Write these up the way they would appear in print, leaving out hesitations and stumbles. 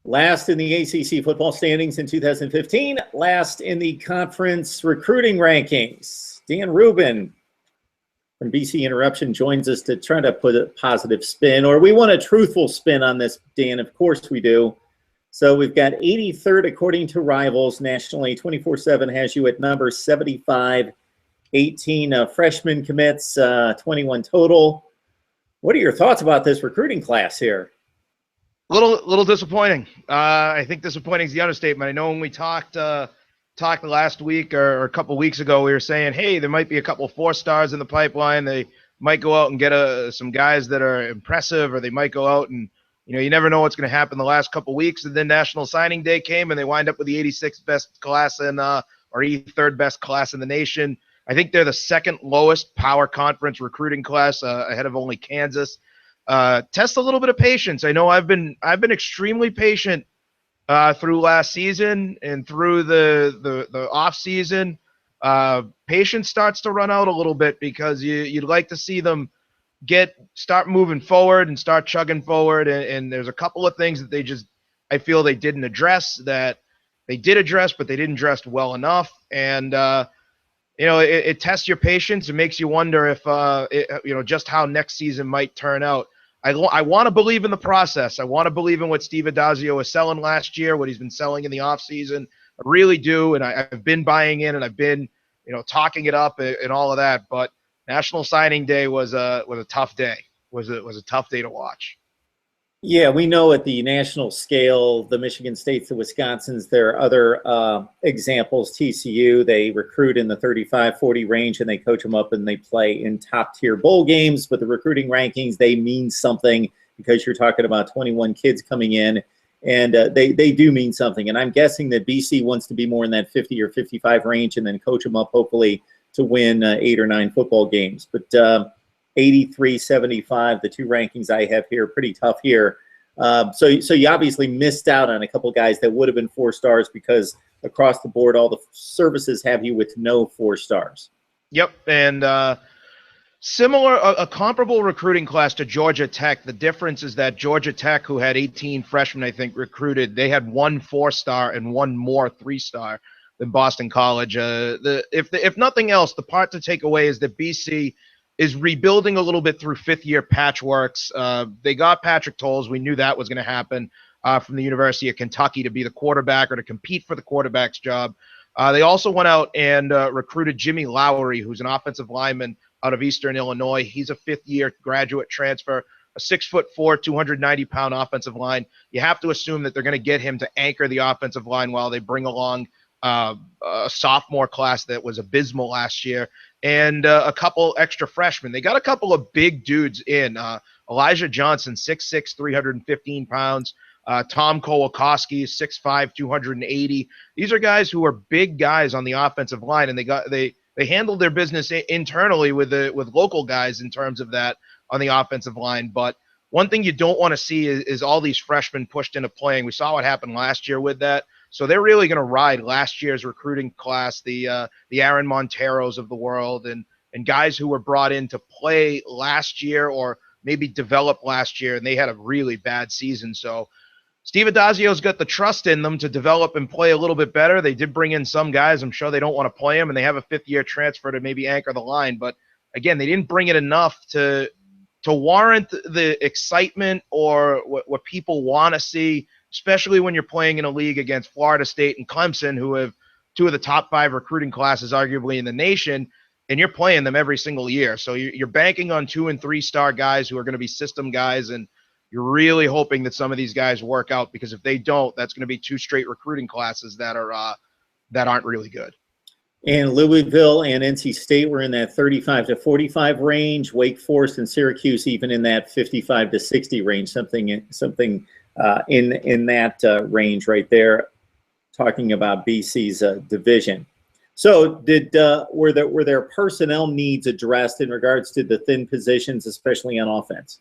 Last in the ACC football standings in 2015, last in the conference recruiting rankings. Dan Rubin from BC Interruption joins us to try to put a positive spin, or we want a truthful spin on this, Dan. Of course we do. So we've got 83rd according to Rivals nationally. 24/7 has you at number 75. 18 freshman commits, 21 total. What are your thoughts about this recruiting class here? Little disappointing. I think disappointing is the understatement. I know when we talked last week or a couple weeks ago, we were saying, hey, there might be a couple 4-stars in the pipeline. They might go out and get some guys that are impressive, or they might go out and, you never know what's going to happen the last couple weeks. And then National Signing Day came, and they wind up with the 86th best class or 83rd best class in the nation. I think they're the second lowest power conference recruiting class, ahead of only Kansas. Test a little bit of patience. I know I've been extremely patient through last season and through the off season. Patience starts to run out a little bit because you'd like to see them start moving forward and start chugging forward. And there's a couple of things that I feel they didn't address, that they did address, but they didn't address well enough. And it tests your patience. It makes you wonder if just how next season might turn out. I want to believe in the process. I want to believe in what Steve Addazio was selling last year, what he's been selling in the offseason. I really do, and I've been buying in, and I've been, talking it up and all of that. But National Signing Day was a tough day. Was a tough day to watch. Yeah, we know at the national scale, the Michigan States, the Wisconsins, there are other examples. TCU, they recruit in the 35-40 range, and they coach them up, and they play in top-tier bowl games. But the recruiting rankings, they mean something, because you're talking about 21 kids coming in, and they do mean something. And I'm guessing that BC wants to be more in that 50 or 55 range and then coach them up, hopefully, to win 8 or 9 football games. But 83, 75, the two rankings I have here, pretty tough here. So you obviously missed out on a couple guys that would have been 4 stars, because across the board, all the services have you with no 4 stars. Yep, and a comparable recruiting class to Georgia Tech. The difference is that Georgia Tech, who had 18 freshmen, I think, recruited, they had 1 4-star and 1 more 3-star than Boston College. If nothing else, the part to take away is that BC is rebuilding a little bit through 5th-year patchworks. They got Patrick Tolles. We knew that was going to happen, from the University of Kentucky, to be the quarterback or to compete for the quarterback's job. They also went out and recruited Jimmy Lowry, who's an offensive lineman out of Eastern Illinois. He's a 5th-year graduate transfer, a 6'4", 290-pound offensive line. You have to assume that they're going to get him to anchor the offensive line while they bring along a sophomore class that was abysmal last year, and a couple extra freshmen. They got a couple of big dudes in. Elijah Johnson, 6'6", 315 pounds. Tom Kowalkoski, 6'5", 280. These are guys who are big guys on the offensive line, and they handled their business internally with local guys in terms of that on the offensive line. But one thing you don't want to see is all these freshmen pushed into playing. We saw what happened last year with that. So they're really going to ride last year's recruiting class, the Aaron Monteros of the world, and guys who were brought in to play last year or maybe develop last year, and they had a really bad season. So Steve Addazio's got the trust in them to develop and play a little bit better. They did bring in some guys. I'm sure they don't want to play them, and they have a 5th-year transfer to maybe anchor the line. But, again, they didn't bring it enough to warrant the excitement or what people want to see, especially when you're playing in a league against Florida State and Clemson, who have 2 of the top 5 recruiting classes arguably in the nation, and you're playing them every single year. So you're banking on 2- and 3-star guys who are going to be system guys, and you're really hoping that some of these guys work out, because if they don't, that's going to be 2 straight recruiting classes that aren't really good. And Louisville and NC State were in that 35 to 45 range. Wake Forest and Syracuse even in that 55 to 60 range, something in that range right there, talking about BC's division. So were there personnel needs addressed in regards to the thin positions, especially on offense?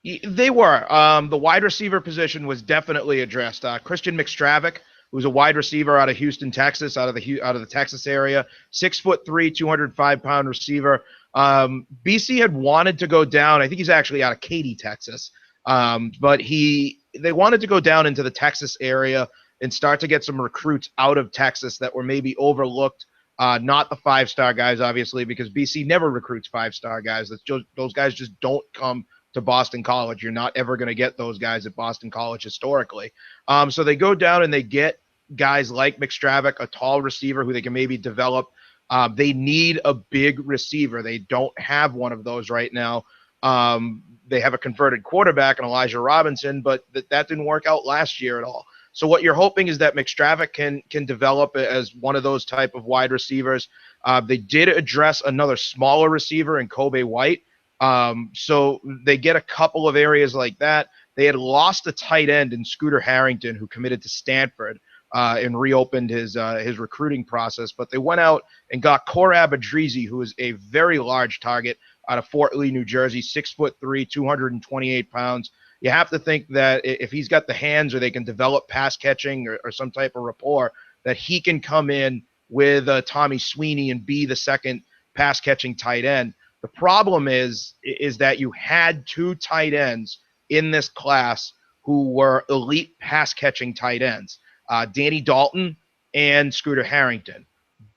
They were. The wide receiver position was definitely addressed. Christian McStravick, who's a wide receiver out of Houston, Texas, out of the Texas area, 6'3", 205-pound receiver. BC had wanted to go down. I think he's actually out of Katy, Texas. But he they wanted to go down into the Texas area and start to get some recruits out of Texas that were maybe overlooked. Not the 5-star guys, obviously, because BC never recruits 5-star guys. Those guys just don't come to Boston College. You're not ever going to get those guys at Boston College historically. So they go down and they get guys like McStravick, a tall receiver who they can maybe develop. They need a big receiver. They don't have one of those right now. They have a converted quarterback in Elijah Robinson, but that didn't work out last year at all. So what you're hoping is that McStravick can develop as one of those type of wide receivers. They did address another smaller receiver in Kobay White. So they get a couple of areas like that. They had lost a tight end in Scooter Harrington, who committed to Stanford and reopened his recruiting process. But they went out and got Korab Adrizi, who is a very large target out of Fort Lee, New Jersey, 6'3", 228 pounds. You have to think that if he's got the hands or they can develop pass catching or some type of rapport, that he can come in with Tommy Sweeney and be the second pass catching tight end. The problem is that you had 2 tight ends in this class who were elite pass catching tight ends, Danny Dalton and Scooter Harrington.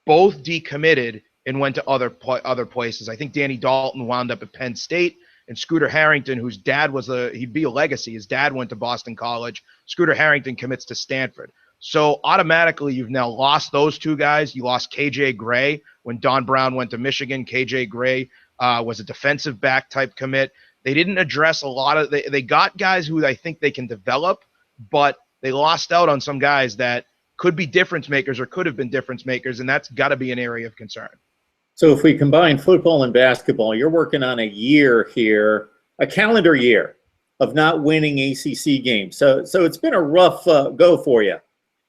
Both decommitted and went to other places. I think Danny Dalton wound up at Penn State, and Scooter Harrington, whose dad he'd be a legacy. His dad went to Boston College. Scooter Harrington commits to Stanford. So automatically you've now lost those 2 guys. You lost KJ Gray when Don Brown went to Michigan. KJ Gray was a defensive back type commit. They didn't address a lot of, they got guys who I think they can develop, but they lost out on some guys that could be difference makers or could have been difference makers, and that's got to be an area of concern. So if we combine football and basketball, you're working on a year here, a calendar year of not winning ACC games. So it's been a rough go for you.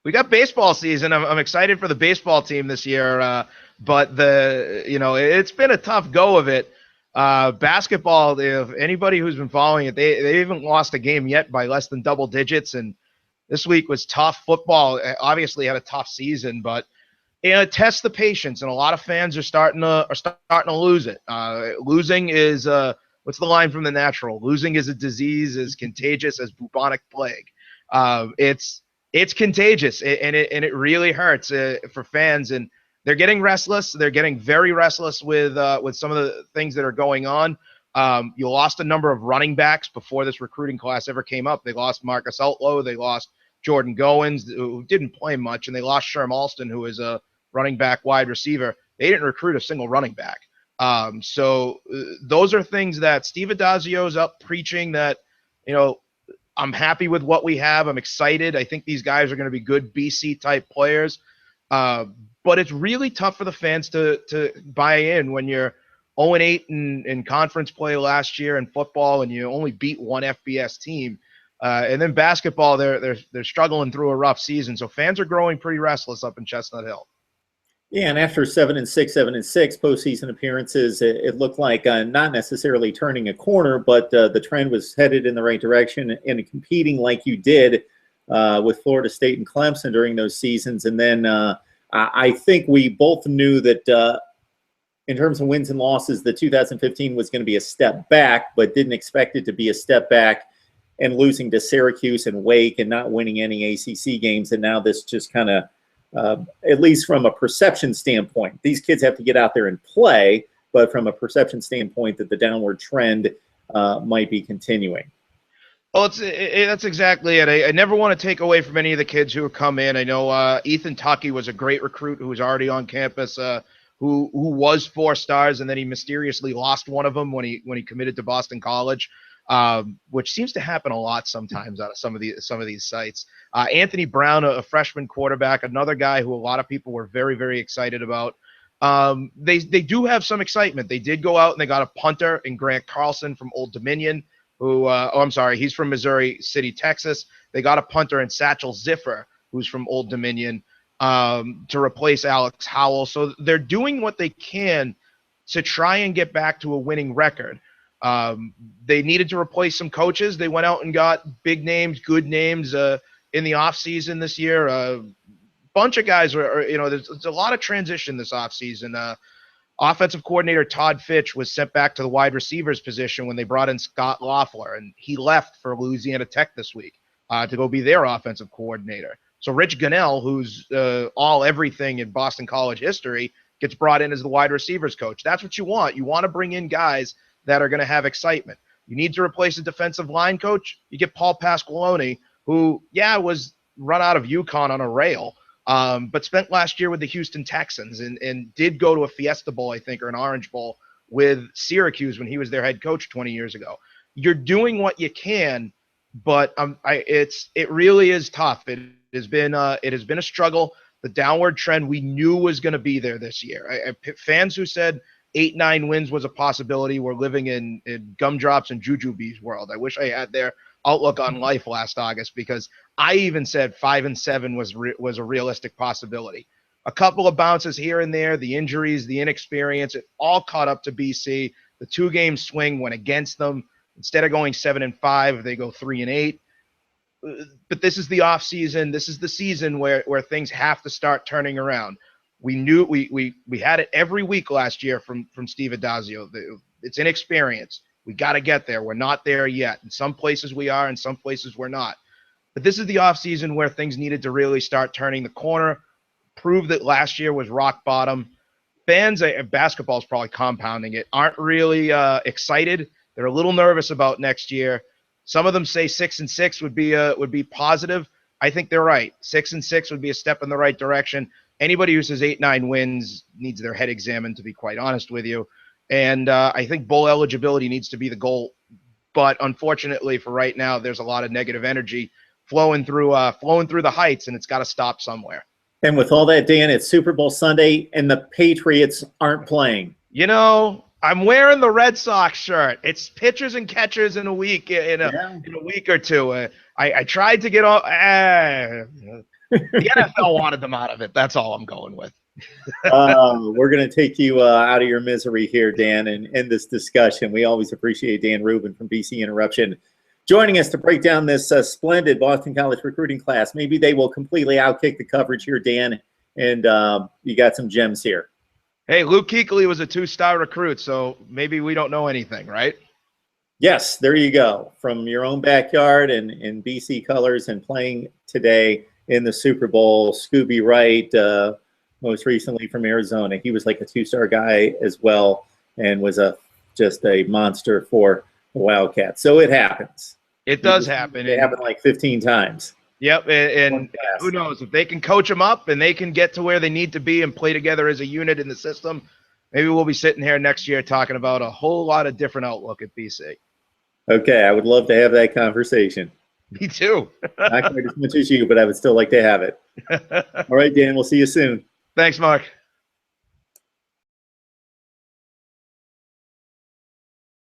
We got baseball season. I'm excited for the baseball team this year, but it's been a tough go of it. Basketball, if anybody who's been following it, they haven't lost a game yet by less than double digits, and this week was tough. Football obviously had a tough season, but it tests the patience, and a lot of fans are starting to lose it. Losing is what's the line from The Natural? Losing is a disease as contagious as bubonic plague. It's contagious, and it really hurts for fans, and they're getting restless. They're getting very restless with some of the things that are going on. You lost a number of running backs before this recruiting class ever came up. They lost Marcus Outlow. They lost Jordan Goins, who didn't play much, and they lost Sherm Alston, who is a running back wide receiver. They didn't recruit a single running back. So those are things that Steve Adazio is up preaching that, I'm happy with what we have. I'm excited. I think these guys are going to be good BC type players. But it's really tough for the fans to buy in when you're 0-8 in conference play last year in football, and you only beat one FBS team. And then basketball, they're struggling through a rough season. So fans are growing pretty restless up in Chestnut Hill. Yeah, and after 7-6 postseason appearances, it looked like not necessarily turning a corner, but the trend was headed in the right direction and competing like you did with Florida State and Clemson during those seasons. And then I think we both knew that in terms of wins and losses, the 2015 was going to be a step back, but didn't expect it to be a step back, and losing to Syracuse and Wake and not winning any ACC games. And now this just kind of, at least from a perception standpoint, these kids have to get out there and play, but from a perception standpoint that the downward trend might be continuing. Well, that's exactly it. I never want to take away from any of the kids who have come in. I know Ethan Tuckey was a great recruit who was already on campus, who was 4 stars, and then he mysteriously lost one of them when he committed to Boston College, which seems to happen a lot sometimes out of some of these sites. Anthony Brown, a freshman quarterback, another guy who a lot of people were very, very excited about. They do have some excitement. They did go out and they got a punter in Grant Carlson from Old Dominion, who he's from Missouri City, Texas. They got a punter in Satchel Ziffer, who's from Old Dominion, to replace Alex Howell. So they're doing what they can to try and get back to a winning record. They needed to replace some coaches. They went out and got big names, good names in the offseason this year. A bunch of guys there's a lot of transition this offseason. Offensive coordinator Todd Fitch was sent back to the wide receivers position when they brought in Scott Loeffler, and he left for Louisiana Tech this week. to go be their offensive coordinator. So Rich Gunnell, who's all everything in Boston College history, gets brought in as the wide receivers coach. That's what you want. You want to bring in guys that are going to have excitement. You need to replace a defensive line coach. You get Paul Pasqualoni, who, was run out of UConn on a rail, but spent last year with the Houston Texans and did go to a Fiesta Bowl, I think, or an Orange Bowl with Syracuse when he was their head coach 20 years ago. You're doing what you can, but it really is tough. It has been a struggle. The downward trend we knew was going to be there this year. Fans who said 8-9 wins was a possibility were living in gumdrops and jujubes world. I wish I had their outlook on life last August, because I even said 5-7 was a realistic possibility. A couple of bounces here and there, the injuries, the inexperience, it all caught up to BC. The 2-game swing went against them. Instead of going 7-5, they go 3-8. But this is the off season. This is the season where things have to start turning around. We knew we had it every week last year from Steve Adazio. It's inexperience. We got to get there. We're not there yet. In some places we are, in some places we're not. But this is the off season where things needed to really start turning the corner. Prove that last year was rock bottom. Fans, basketball is probably compounding it, aren't really excited. They're a little nervous about next year. Some of them say 6-6 would be positive. I think they're right. 6-6 would be a step in the right direction. Anybody who says 8-9 wins needs their head examined, to be quite honest with you. And I think bowl eligibility needs to be the goal. But unfortunately, for right now, there's a lot of negative energy flowing through the heights, and it's got to stop somewhere. And with all that, Dan, it's Super Bowl Sunday, and the Patriots aren't playing. I'm wearing the Red Sox shirt. It's pitchers and catchers in a week, in a week or two. I tried to get all. The NFL wanted them out of it. That's all I'm going with. We're going to take you out of your misery here, Dan, and end this discussion. We always appreciate Dan Rubin from BC Interruption joining us to break down this splendid Boston College recruiting class. Maybe they will completely outkick the coverage here, Dan, and you got some gems here. Hey, Luke Kuechly was a 2-star recruit, so maybe we don't know anything, right? Yes, there you go. From your own backyard and in BC colors, and playing today in the Super Bowl. Scooby Wright, most recently from Arizona. He was like a 2-star guy as well, and was just a monster for the Wildcats. So it happens. It does happen. It happened like 15 times. Yep, and who knows, if they can coach them up and they can get to where they need to be and play together as a unit in the system, maybe we'll be sitting here next year talking about a whole lot of different outlook at BC. Okay, I would love to have that conversation. Me too. Not quite as much as you, but I would still like to have it. All right, Dan, we'll see you soon. Thanks, Mark.